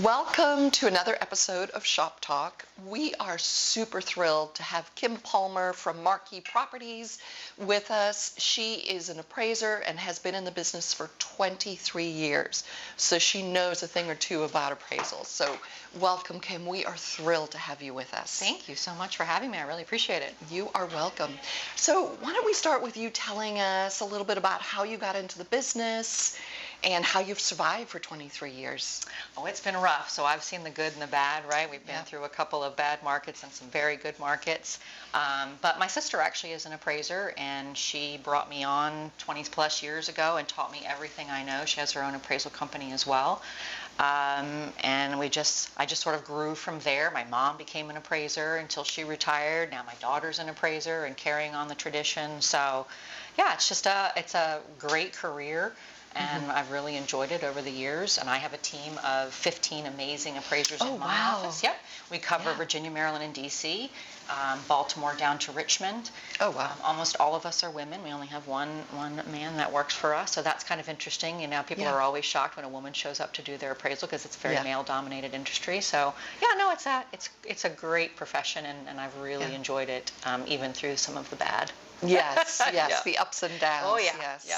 Welcome to another episode of Shop Talk. We are super thrilled to have Kim Palmer from Marquee Properties with us. She is an appraiser and has been in the business for 23 years, so she knows a thing or two about appraisals. So welcome, Kim. We are thrilled to have you with us. Thank you so much for having me. I really appreciate it. You are welcome. So why don't we start with you telling us a little bit about how you got into the business and how you've survived for 23 years. Oh, it's been rough. So I've seen the good and the bad, right? We've been through a couple of bad markets and some very good markets. But my sister actually is an appraiser, and she brought me on 20 plus years ago and taught me everything I know. She has her own appraisal company as well. And I just sort of grew from there. My mom became an appraiser until she retired. Now my daughter's an appraiser and carrying on the tradition. So yeah, it's a great career. And I've really enjoyed it over the years. And I have a team of 15 amazing appraisers in my office. Yep. We cover Virginia, Maryland, and D.C., Baltimore down to Richmond. Oh, wow. Almost all of us are women. We only have one man that works for us. So that's kind of interesting. You know, people are always shocked when a woman shows up to do their appraisal because it's a very male-dominated industry. So, yeah, no, it's a great profession, and I've really enjoyed it, even through some of the bad. Yes, the ups and downs. Oh, yeah. Yes. Yeah.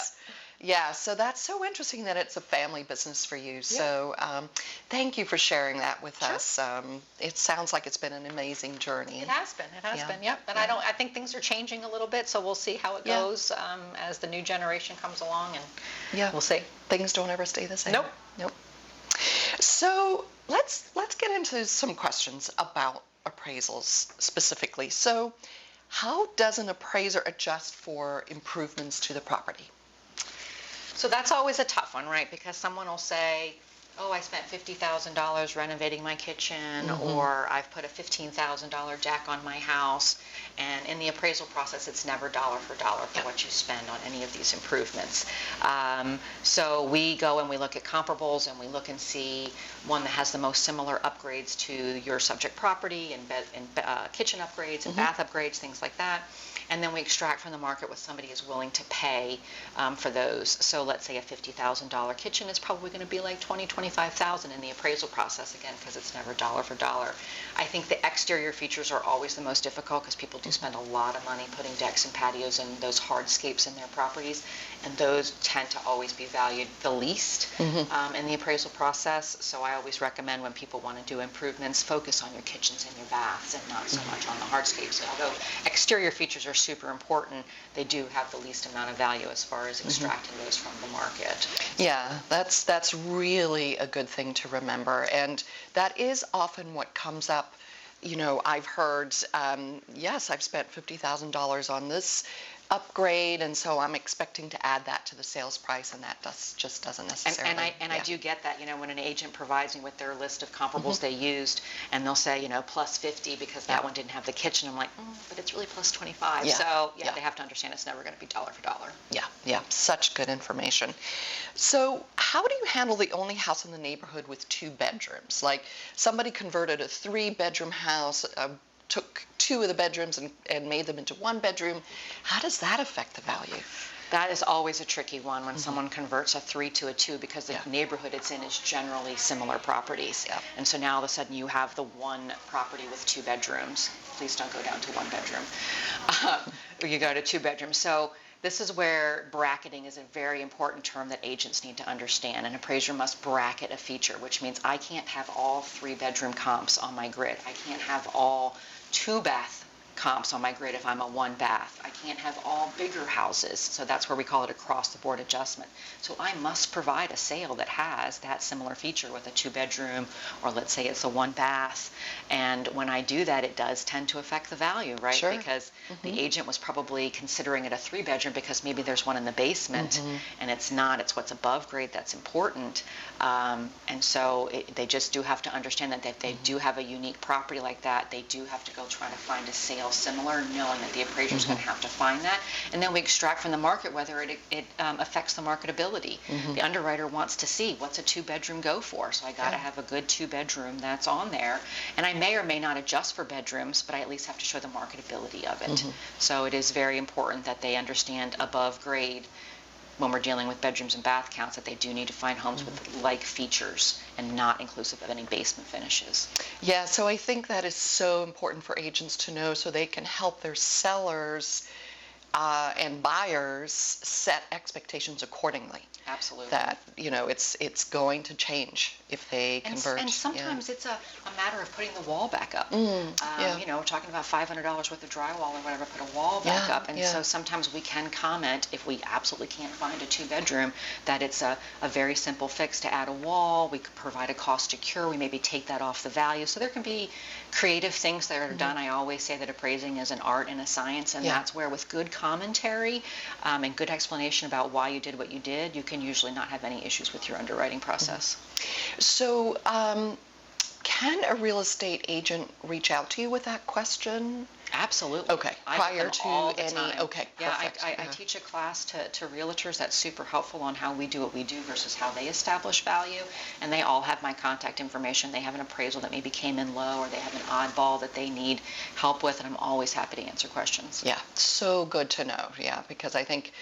Yeah, so that's so interesting that it's a family business for you. So thank you for sharing that with us. It sounds like it's been an amazing journey. It has been. Yep. And I think things are changing a little bit, so we'll see how it goes as the new generation comes along, and we'll see. Things don't ever stay the same. Nope. So let's get into some questions about appraisals specifically. So how does an appraiser adjust for improvements to the property? So that's always a tough one, right? Because someone will say, oh, I spent $50,000 renovating my kitchen, or I've put a $15,000 deck on my house. And in the appraisal process, it's never dollar for dollar for what you spend on any of these improvements. So we go and we look at comparables, and we look and see one that has the most similar upgrades to your subject property, and kitchen upgrades and bath upgrades, things like that. And then we extract from the market what somebody is willing to pay for those. So let's say a $50,000 kitchen is probably going to be like $25,000 in the appraisal process, again, because it's never dollar for dollar. I think the exterior features are always the most difficult because people do spend a lot of money putting decks and patios and those hardscapes in their properties, and those tend to always be valued the least in the appraisal process. So I always recommend, when people want to do improvements, focus on your kitchens and your baths and not so much on the hardscapes. Although exterior features are super important, they do have the least amount of value as far as extracting those from the market. Yeah, that's really a good thing to remember, and that is often what comes up. You know, I've heard, yes, I've spent $50,000 on this upgrade, and so I'm expecting to add that to the sales price, and that just doesn't necessarily. I do get that, you know, when an agent provides me with their list of comparables they used, and they'll say, you know, plus 50 because that one didn't have the kitchen. I'm like, but it's really plus 25. So they have to understand it's never going to be dollar for dollar. Yeah, such good information. So how do you handle the only house in the neighborhood with 2 bedrooms? Like somebody converted a 3-bedroom house, took 2 of the bedrooms and made them into 1 bedroom. How does that affect the value? That is always a tricky one when someone converts a 3 to a 2, because the neighborhood it's in is generally similar properties. And so now all of a sudden you have the one property with 2 bedrooms. Please don't go down to 1 bedroom. You go to 2 bedrooms. So this is where bracketing is a very important term that agents need to understand. An appraiser must bracket a feature, which means I can't have all 3-bedroom comps on my grid. I can't have all 2-bath comps on my grid if I'm a 1-bath. I can't have all bigger houses, so that's where we call it across-the-board adjustment. So I must provide a sale that has that similar feature with a 2-bedroom, or let's say it's a 1-bath. And when I do that, it does tend to affect the value, right? Sure. Because the agent was probably considering it a 3-bedroom because maybe there's one in the basement, and it's not. It's what's above grade that's important. And so they just do have to understand that if they do have a unique property like that, they do have to go try to find a sale similar, knowing that the appraiser is going to have to find that. And then we extract from the market whether it affects the marketability. The underwriter wants to see what's a 2-bedroom go for. So I got to have a good 2-bedroom that's on there. And I may or may not adjust for bedrooms, but I at least have to show the marketability of it. So it is very important that they understand above grade when we're dealing with bedrooms and bath counts, that they do need to find homes with like features and not inclusive of any basement finishes. Yeah, so I think that is so important for agents to know so they can help their sellers and buyers set expectations accordingly. Absolutely. That, it's going to change if they convert. And sometimes it's a matter of putting the wall back up. We're talking about $500 worth of drywall or whatever, put a wall back up. And so sometimes we can comment, if we absolutely can't find a 2-bedroom, that it's a very simple fix to add a wall. We could provide a cost to cure. We maybe take that off the value. So there can be creative things that are done. I always say that appraising is an art and a science, and that's where, with good commentary and good explanation about why you did what you did, you can usually not have any issues with your underwriting process. So can a real estate agent reach out to you with that question? Absolutely. Okay. Prior to any. Time. Okay. Yeah, perfect. I teach a class to realtors that's super helpful on how we do what we do versus how they establish value. And they all have my contact information. They have an appraisal that maybe came in low, or they have an oddball that they need help with, and I'm always happy to answer questions. Yeah. So good to know. Yeah, because I think,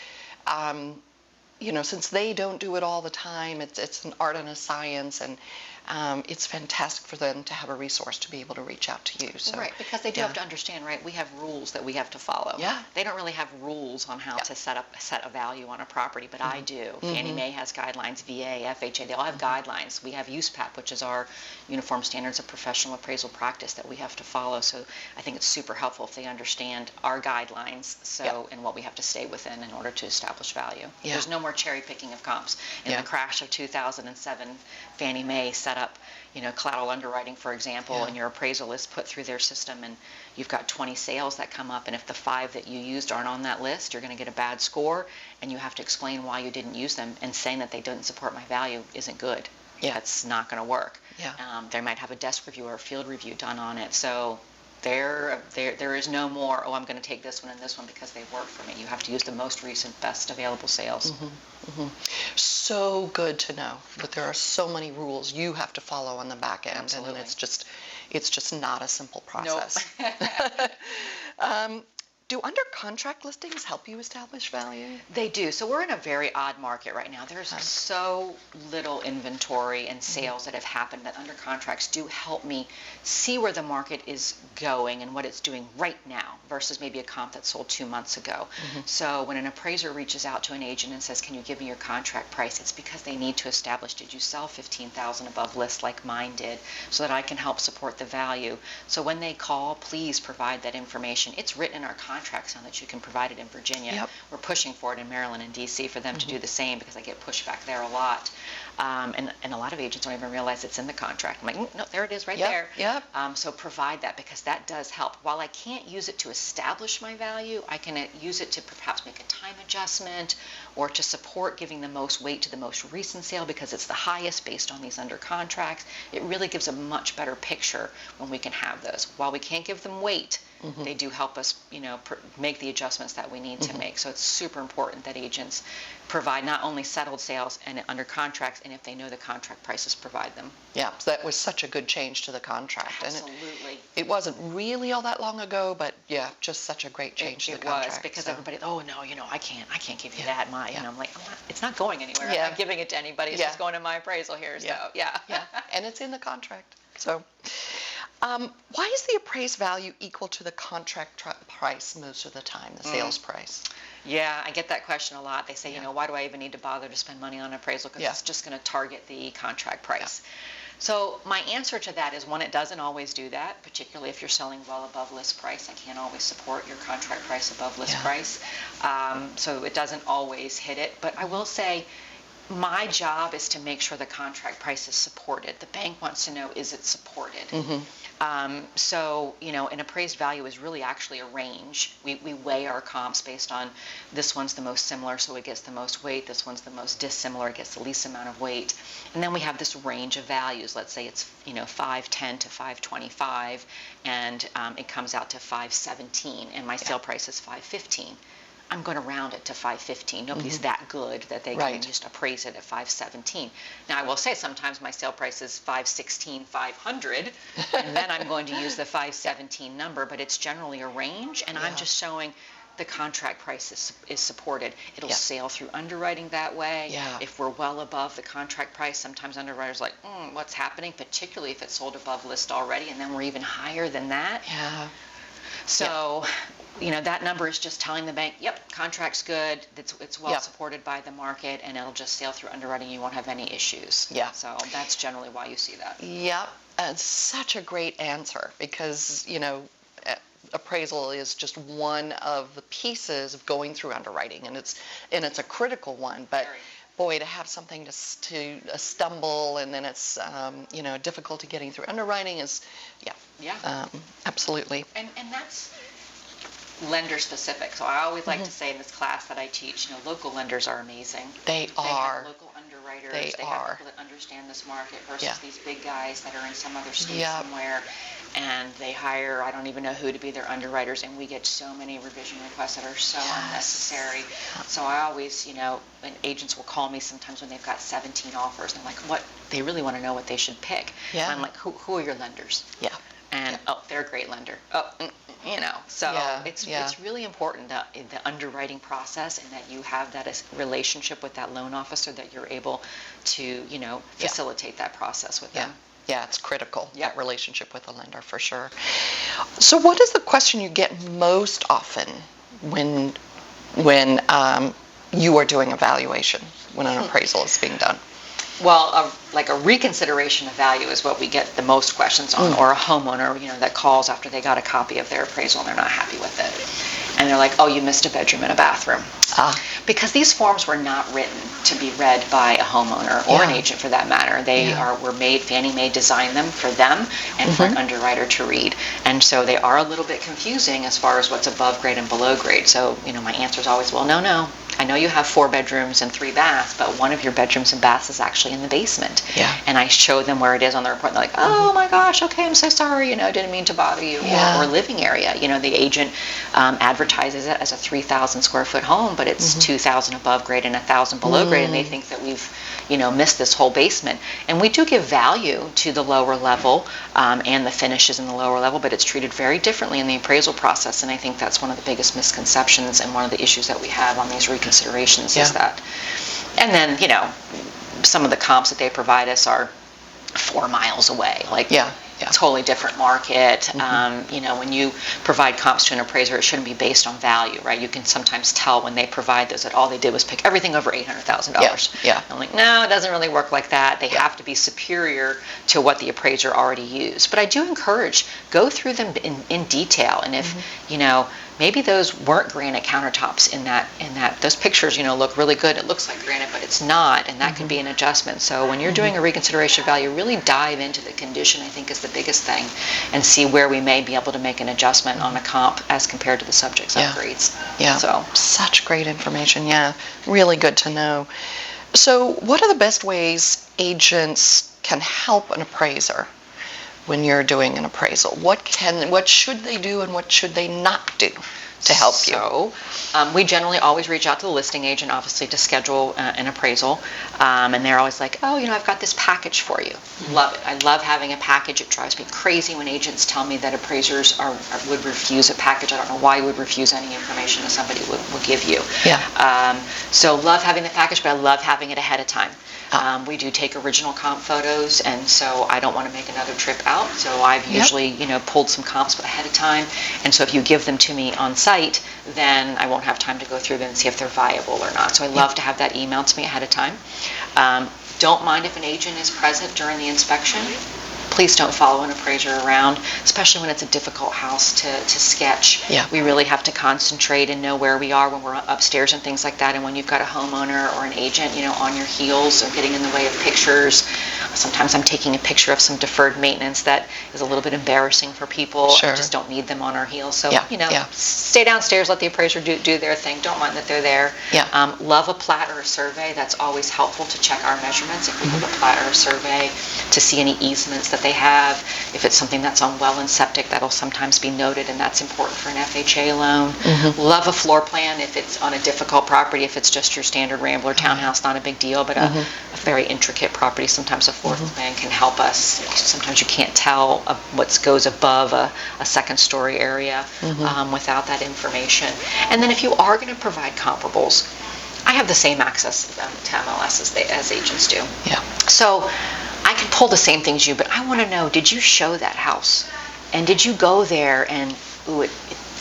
since they don't do it all the time, it's an art and a science, and it's fantastic for them to have a resource to be able to reach out to you. So, right, because they do have to understand, right, we have rules that we have to follow. Yeah. They don't really have rules on how to set a value on a property, but I do. Fanny Mae has guidelines, VA, FHA, they all have guidelines. We have USPAP, which is our Uniform Standards of Professional Appraisal Practice, that we have to follow. So I think it's super helpful if they understand our guidelines and what we have to stay within in order to establish value. Yeah. There's no more cherry picking of comps. In the crash of 2007, Fannie Mae set up collateral underwriting, for example, and your appraisal is put through their system, and you've got 20 sales that come up, and if the 5 that you used aren't on that list, you're going to get a bad score, and you have to explain why you didn't use them, and saying that they didn't support my value isn't good. Yeah. That's not going to work. Yeah. They might have a desk review or a field review done on it, so there is no more, I'm going to take this one and this one because they work for me. You have to use the most recent, best available sales. So good to know, but there are so many rules you have to follow on the back end. Absolutely. And it's just not a simple process. Nope. Do under contract listings help you establish value? They do. So we're in a very odd market right now. There's so little inventory and sales that have happened that under contracts do help me see where the market is going and what it's doing right now versus maybe a comp that sold 2 months ago. So when an appraiser reaches out to an agent and says, can you give me your contract price? It's because they need to establish, did you sell 15,000 above list like mine did, so that I can help support the value. So when they call, please provide that information. It's written in our contracts now that you can provide it in Virginia. Yep. We're pushing for it in Maryland and DC for them to do the same, because I get pushback there a lot. And a lot of agents don't even realize it's in the contract. I'm like, no, there it is right there. Yep. So provide that, because that does help. While I can't use it to establish my value, I can use it to perhaps make a time adjustment or to support giving the most weight to the most recent sale because it's the highest based on these under contracts. It really gives a much better picture when we can have those. While we can't give them weight, they do help us, make the adjustments that we need to make. So it's super important that agents provide not only settled sales and under contracts, and if they know the contract prices, provide them. Yeah, so that was such a good change to the contract. Absolutely. And it wasn't really all that long ago, but yeah, just such a great change to the contract. It was, because everybody, oh no, I can't give you that. And I'm like, it's not going anywhere. I'm not giving it to anybody. It's just going in my appraisal here. So yeah. And it's in the contract. So why is the appraised value equal to the contract price most of the time, the sales price? Yeah, I get that question a lot. They say, why do I even need to bother to spend money on appraisal? Because it's just going to target the contract price. So my answer to that is, one, it doesn't always do that, particularly if you're selling well above list price. I can't always support your contract price above list price. So it doesn't always hit it. But I will say, my job is to make sure the contract price is supported. The bank wants to know, is it supported? So, an appraised value is really actually a range. We weigh our comps based on, this one's the most similar, so it gets the most weight. This one's the most dissimilar, it gets the least amount of weight. And then we have this range of values. Let's say it's, 510 to 525, and it comes out to 517, and my sale price is 515. I'm going to round it to 515. Nobody's that good that they can just appraise it at 517. Now, I will say sometimes my sale price is 516, 500, and then I'm going to use the 517 number, but it's generally a range, and I'm just showing the contract price is supported. It'll Yeah. sail through underwriting that way. Yeah. If we're well above the contract price, sometimes underwriters are like, what's happening, particularly if it's sold above list already, and then we're even higher than that. Yeah. So, that number is just telling the bank, yep, contract's good, it's well Yeah. supported by the market, and it'll just sail through underwriting. You won't have any issues. Yeah. So that's generally why you see that. Yep. Such a great answer because, appraisal is just one of the pieces of going through underwriting, and it's a critical one. But Very. boy, to have something to stumble and then it's difficulty getting through underwriting is, absolutely. And that's lender specific. So I always like to say in this class that I teach, local lenders are amazing. They are. Have local underwriters. They have are. people that understand this market versus Yeah. these big guys that are in some other state Yep. somewhere, and they hire, I don't even know who to be their underwriters, and we get so many revision requests that are so unnecessary. So I always, and agents will call me sometimes when they've got 17 offers, and they're like, what? They really want to know what they should pick. Yeah. And I'm like, who are your lenders? Yeah. And they're a great lender. So Yeah, it's really important that in the underwriting process, and that you have that relationship with that loan officer, that you're able to facilitate that process with them. Yeah, it's critical, Yeah. that relationship with the lender, for sure. So what is the question you get most often when you are doing evaluation, when an appraisal is being done? Well, like a reconsideration of value is what we get the most questions on, or a homeowner, that calls after they got a copy of their appraisal and they're not happy with it. And they're like, oh, you missed a bedroom and a bathroom. Because these forms were not written to be read by a homeowner or an agent for that matter. They were made, Fannie Mae designed them for them and for an underwriter to read. And so they are a little bit confusing as far as what's above grade and below grade. So, my answer is always, well, no. I know you have 4 bedrooms and 3 baths, but one of your bedrooms and baths is actually in the basement. Yeah. And I show them where it is on the report. And they're like, oh my gosh, okay, I'm so sorry, didn't mean to bother you. Yeah. Or living area. The agent advertises it as a 3,000 square foot home, but it's 2,000 above grade and 1,000 below grade, and they think that we've missed this whole basement. And we do give value to the lower level and the finishes in the lower level, but it's treated very differently in the appraisal process, and I think that's one of the biggest misconceptions and one of the issues that we have on these reconsiderations is that. And then, some of the comps that they provide us are 4 miles away, totally different market. When you provide comps to an appraiser, it shouldn't be based on value, right? You can sometimes tell when they provide those that all they did was pick everything over $800,000. Yeah. I'm like, no, it doesn't really work like that. They have to be superior to what the appraiser already used. But I do encourage, go through them in detail. And if, maybe those weren't granite countertops in that those pictures, look really good. It looks like granite, but it's not, and that can be an adjustment. So when you're doing a reconsideration of value, really dive into the condition, I think, is the biggest thing, and see where we may be able to make an adjustment on a comp as compared to the subject's upgrades. Yeah. So such great information. Yeah. Really good to know. So what are the best ways agents can help an appraiser when you're doing an appraisal? What should they do and what should they not do to help you? So we generally always reach out to the listing agent, obviously, to schedule an appraisal. And they're always like, oh, I've got this package for you. Love it. I love having a package. It drives me crazy when agents tell me that appraisers would refuse a package. I don't know why you would refuse any information that somebody would give you. Yeah. So love having the package, but I love having it ahead of time. We do take original comp photos, and so I don't want to make another trip out. So I've usually, pulled some comps ahead of time. And so if you give them to me on site, then I won't have time to go through them and see if they're viable or not. So I love to have that emailed to me ahead of time. Don't mind if an agent is present during the inspection. Please don't follow an appraiser around, especially when it's a difficult house to sketch. Yeah. We really have to concentrate and know where we are when we're upstairs and things like that. And when you've got a homeowner or an agent, on your heels or getting in the way of pictures. Sometimes I'm taking a picture of some deferred maintenance that is a little bit embarrassing for people. Sure. I just don't need them on our heels. So, Yeah. stay downstairs, let the appraiser do their thing. Don't mind that they're there. Yeah. Love a plat or a survey. That's always helpful to check our measurements. If we have a plat or a survey to see any easements that they have. If it's something that's on well and septic, that'll sometimes be noted, and that's important for an FHA loan. Love a floor plan if it's on a difficult property. If it's just your standard Rambler townhouse, not a big deal, but a very intricate property, sometimes a floor plan can help us. Sometimes you can't tell what goes above a second story area without that information. And then if you are going to provide comparables, I have the same access to MLS as agents do. Yeah. So I can pull the same things you, but I want to know, did you show that house? And did you go there and, it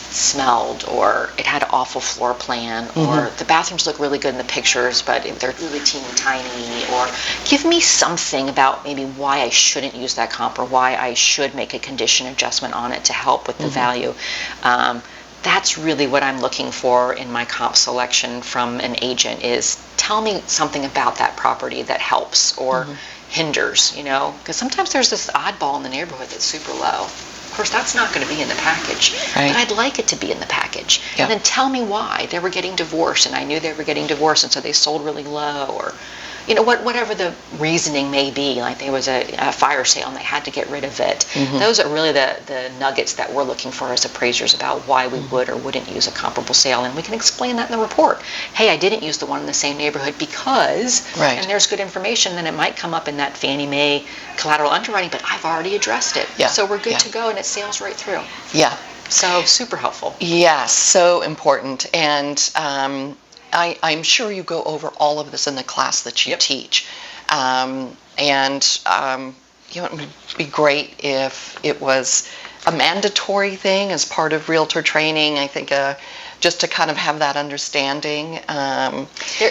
smelled, or it had an awful floor plan, or the bathrooms look really good in the pictures, but they're really teeny tiny, or give me something about maybe why I shouldn't use that comp, or why I should make a condition adjustment on it to help with the value. That's really what I'm looking for in my comp selection from an agent, is tell me something about that property that helps or hinders, because sometimes there's this oddball in the neighborhood that's super low. Of course, that's not going to be in the package, right. But I'd like it to be in the package. Yeah. And then tell me why. They were getting divorced, and I knew they were getting divorced, and so they sold really low, or whatever the reasoning may be, like there was a fire sale and they had to get rid of it. Those are really the nuggets that we're looking for as appraisers about why we would or wouldn't use a comparable sale. And we can explain that in the report. Hey, I didn't use the one in the same neighborhood because, right. And there's good information, then it might come up in that Fannie Mae collateral underwriting, but I've already addressed it. Yeah. So we're good to go, and it sails right through. Yeah. So super helpful. Yes, so important. And I'm sure you go over all of this in the class that you teach. It would be great if it was a mandatory thing as part of realtor training. I think just to kind of have that understanding.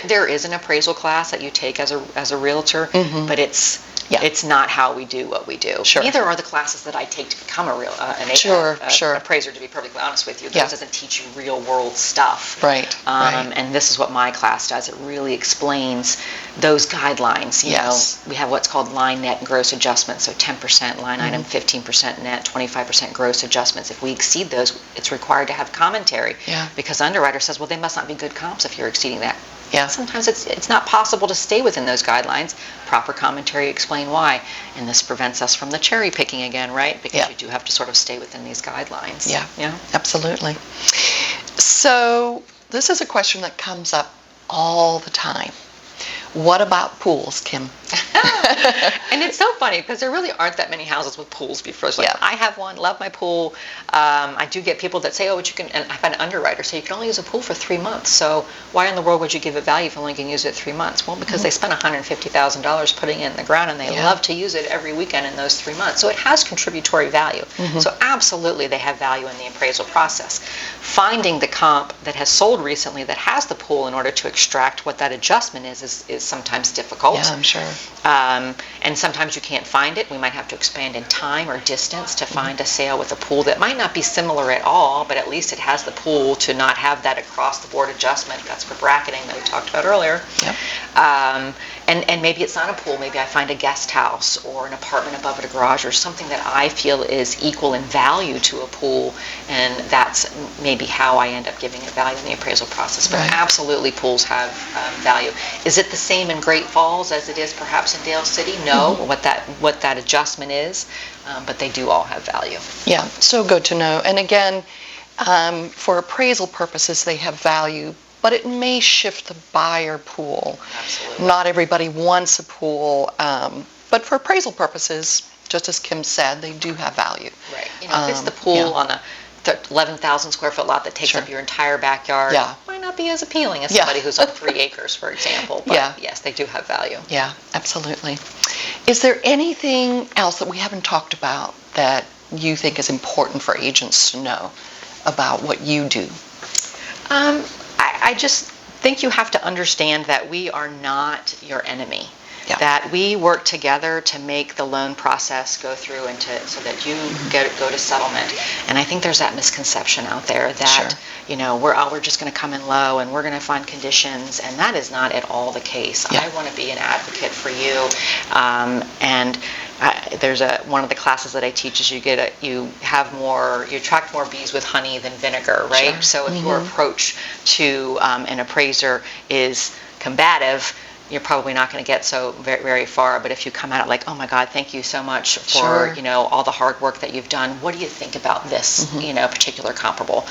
There is an appraisal class that you take as a realtor, but it's not how we do what we do. Sure. Neither are the classes that I take to become an appraiser, to be perfectly honest with you. Those doesn't teach you real world stuff. Right. And this is what my class does. It really explains those guidelines. You know, we have what's called line net and gross adjustments. So 10% line item, 15% net, 25% gross adjustments. If we exceed those, it's required to have commentary. Yeah. Because the underwriter says, well, they must not be good comps if you're exceeding that. Yeah. Sometimes it's not possible to stay within those guidelines. Proper commentary explain why. And this prevents us from the cherry picking again, right? Because you do have to sort of stay within these guidelines. Yeah, absolutely. So this is a question that comes up all the time. What about pools, Kim? And it's so funny because there really aren't that many houses with pools before. I have one, love my pool. I do get people that say, oh, but you can, and I've had an underwriter say you can only use a pool for 3 months. So why in the world would you give it value if you only can use it 3 months? Well, because they spent $150,000 putting it in the ground, and they love to use it every weekend in those 3 months. So it has contributory value. So absolutely they have value in the appraisal process. Finding the comp that has sold recently that has the pool in order to extract what that adjustment is sometimes difficult. Yeah, I'm sure. And sometimes you can't find it. We might have to expand in time or distance to find a sale with a pool that might not be similar at all, but at least it has the pool to not have that across-the-board adjustment. That's for bracketing that we talked about earlier. Yep. And maybe it's not a pool. Maybe I find a guest house or an apartment above it, a garage, or something that I feel is equal in value to a pool, and that's maybe how I end up giving it value in the appraisal process. But absolutely, pools have value. Is it the same in Great Falls as it is perhaps in Dale City? No, what that adjustment is, but they do all have value. Yeah, so good to know. And again, for appraisal purposes, they have value, but it may shift the buyer pool. Absolutely. Not everybody wants a pool, but for appraisal purposes, just as Kim said, they do have value. Right. If it's the pool on a 11,000 square foot lot that takes up your entire backyard, might not be as appealing as somebody who's on 3 acres, for example. But yes, they do have value. Yeah, absolutely. Is there anything else that we haven't talked about that you think is important for agents to know about what you do? I just think you have to understand that we are not your enemy. Yeah. That we work together to make the loan process go through and so that you go to settlement. And I think there's that misconception out there that we're just going to come in low and we're going to find conditions, and that is not at all the case. I want to be an advocate for you, and there's one of the classes that I teach is you attract more bees with honey than vinegar, right? Sure. So if your approach to an appraiser is combative, you're probably not going to get so very, very far. But if you come at it like, oh my God, thank you so much for Sure. all the hard work that you've done. What do you think about this particular comparable?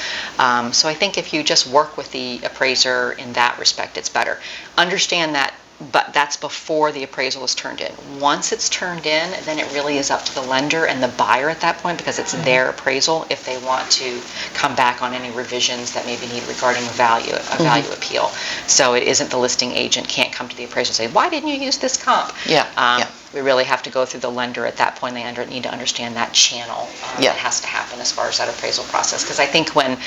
So I think if you just work with the appraiser in that respect, it's better. Understand that. But that's before the appraisal is turned in. Once it's turned in, then it really is up to the lender and the buyer at that point, because it's their appraisal if they want to come back on any revisions that may be needed regarding a value appeal. So it isn't the listing agent can't come to the appraiser and say, why didn't you use this comp? Yeah. We really have to go through the lender at that point. They need to understand that channel that has to happen as far as that appraisal process. Because I think when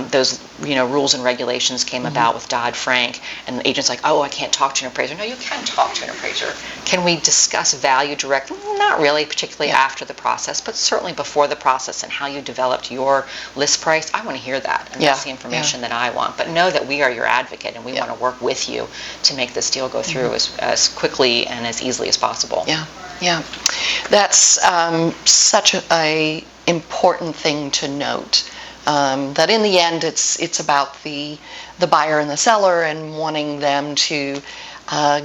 those rules and regulations came about with Dodd-Frank, and the agent's like, oh, I can't talk to an appraiser. No, you can talk to an appraiser. Can we discuss value directly? Not really, particularly after the process, but certainly before the process and how you developed your list price. I want to hear that, and that's the information that I want. But know that we are your advocate, and we want to work with you to make this deal go through as quickly and as easily as possible. Yeah. That's such a important thing to note. That in the end, it's about the buyer and the seller and wanting them to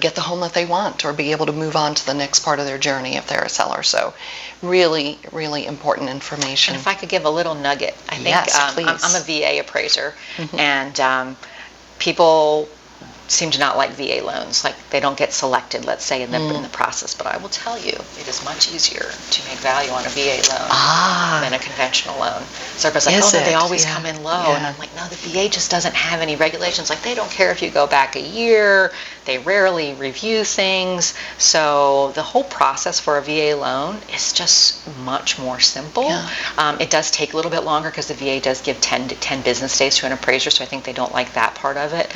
get the home that they want or be able to move on to the next part of their journey if they're a seller. So really, really important information. And if I could give a little nugget, I think I'm a VA appraiser, and people seem to not like VA loans. Like they don't get selected, let's say, in the process. But I will tell you, it is much easier to make value on a VA loan than a conventional loan. So everybody's like, oh, no, they always come in low. And I'm like, no, the VA just doesn't have any regulations. Like they don't care if you go back a year. They rarely review things. So the whole process for a VA loan is just much more simple. It does take a little bit longer because the VA does give 10 business days to an appraiser, so I think they don't like that part of it.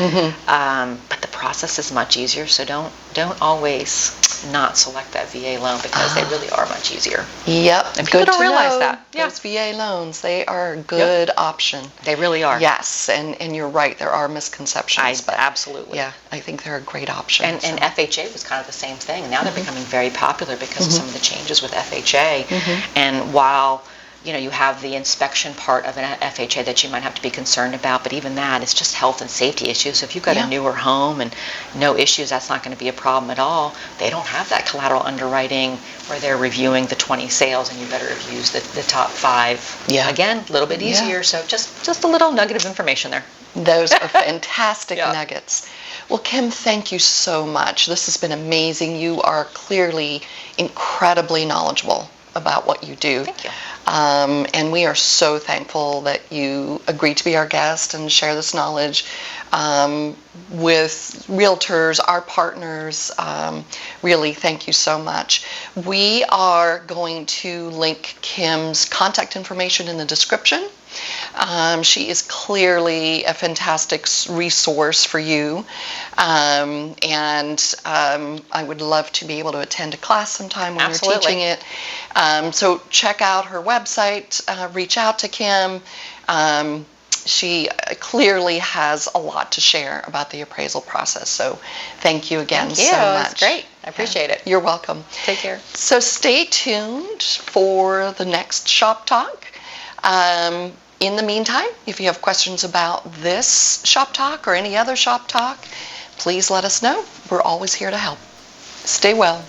But the process is much easier, so don't always not select that VA loan because they really are much easier. Yep. And people don't realize that. Those VA loans, they are a good option. They really are. Yes, and you're right, there are misconceptions. Absolutely. Yeah, I think they're a great option. And FHA was kind of the same thing. Now they're becoming very popular because of some of the changes with FHA. And while you have the inspection part of an FHA that you might have to be concerned about, but even that, it's just health and safety issues. So if you've got a newer home and no issues, that's not going to be a problem at all. They don't have that collateral underwriting where they're reviewing the 20 sales and you better have used the top 5. Again, a little bit easier. So just a little nugget of information there. Those are fantastic nuggets. Well, Kim, thank you so much. This has been amazing. You are clearly incredibly knowledgeable about what you do. Thank you. And we are so thankful that you agreed to be our guest and share this knowledge with realtors, our partners. Really, thank you so much. We are going to link Kim's contact information in the description. She is clearly a fantastic resource for you. And I would love to be able to attend a class sometime when you're teaching it. So check out her website, reach out to Kim. She clearly has a lot to share about the appraisal process. So thank you again so much. It's great. I appreciate it. You're welcome. Take care. So stay tuned for the next Shop Talk. In the meantime, if you have questions about this Shop Talk or any other Shop Talk, please let us know. We're always here to help. Stay well.